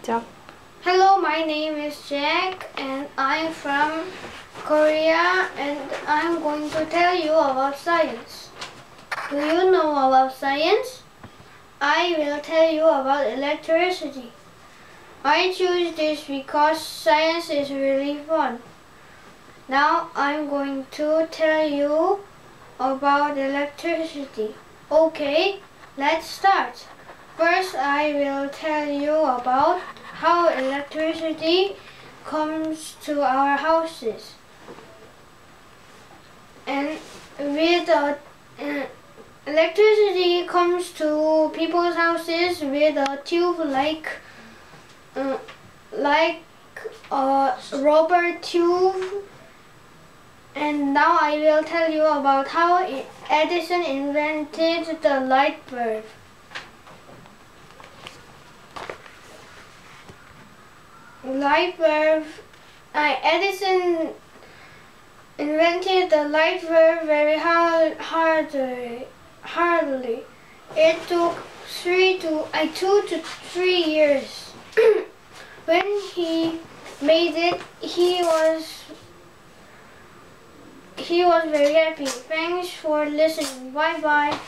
Ciao. Hello, my name is Jack and I'm from Korea and I'm going to tell you about science. Do you know about science? I will tell you about electricity. I choose this because science is really fun. Now I'm going to tell you about electricity. Okay, let's start. First, I will tell you about how electricity comes to our houses. And electricity comes to people's houses with a tube like a rubber tube. And now I will tell you about how Edison invented the light bulb. Edison invented the light bulb very hardly. It took 2 to 3 years. When he made it, he was very happy. Thanks for listening. Bye bye.